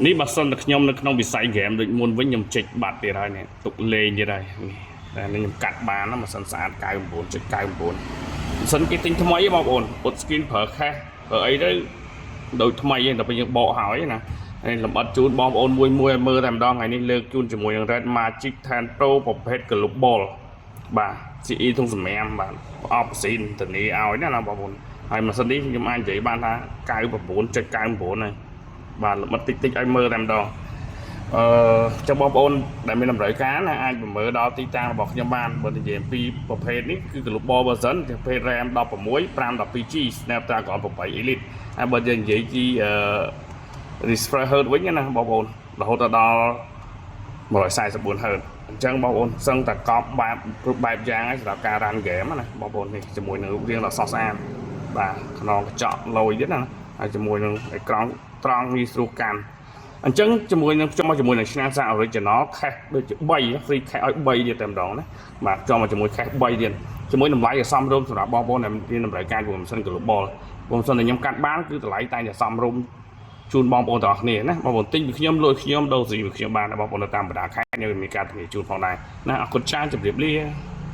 នេះបើសិនតែខ្ញុំនៅក្នុងវិស័យហ្គេមដូចមុនវិញខ្ញុំចេញបាត់ទៀតហើយនេះទុកលេងទៀតហើយតែខ្ញុំកាត់បានណាមិនសិនស្អាត99.99មិនសិនគេទិញថ្មីបងប្អូនពុត skin ប្រើខេសប្រើអីទៅដូចថ្មីហ្នឹងតែពេលយើងបកហើយណាហើយលំអិតជូនបងប្អូនមួយឲ្យមើលតែម្ដងថ្ងៃនេះលើកជូនជាមួយនឹង Red Magic 10 Pro ប្រភេទ Global បាទ CE ធុងសម្រាមបាទប្រអប់ស៊ីនធានាឲ្យណាបងប្អូនហើយម៉ាស៊ីននេះខ្ញុំអាចនិយាយបានថា99.99ហើយបាទលំអិតតិចឲ្យមើលតែម្ដងចាំបងប្អូនដែលមានតម្រូវការណាអាចប្រមើលដល់ទីតាំងរបស់ខ្ញុំបានបើនិយាយអំពីប្រភេទនេះគឺ Global version ប្រភេទ RAM 16 512G Snapdragon 8 Elite ហើយបើយើងនិយាយពីrefresh Hz វិញណាបងប្អូនរហូតដល់144 Hz អញ្ចឹងបងប្អូនសឹងតែកប់បែបគ្រប់បែបយ៉ាងហើយសម្រាប់ការ run game ណាបងប្អូននេះជាមួយនឹងរូបរាងដ៏ស្រស់ស្អាតបាទខ្នងកញ្ចក់លយទៀតណាហើយជាមួយនឹងអេក្រង់ត្រង់ងាយស្រួលកាន់អញ្ចឹងជាមួយនឹងខ្ញុំមកជាមួយនឹងឆ្នាំសា original cache ដូចជា3 free cache ឲ្យ3ទៀតតែម្ដងណាបាទខ្ញុំមកជាមួយ cache 3ទៀតជាមួយតម្លៃឲ្យសមរម្យសម្រាប់បងប្អូនដែលមានតម្រូវការជាមួយម៉ាស៊ីន Global បងប្អូនដែលខ្ញុំកាត់បានគឺតម្លៃតែសមរម្យជូនបងប្អូនទាំងអស់គ្នាណាបងប្អូនទិញពីខ្ញុំលុយខ្ញុំដូរស៊ីពីខ្ញុំបានបងប្អូននៅតាមបណ្ដាខេត្តខ្ញុំមានការធានាជូនផងដែរណាអរគុណច្រើនជម្រាបលា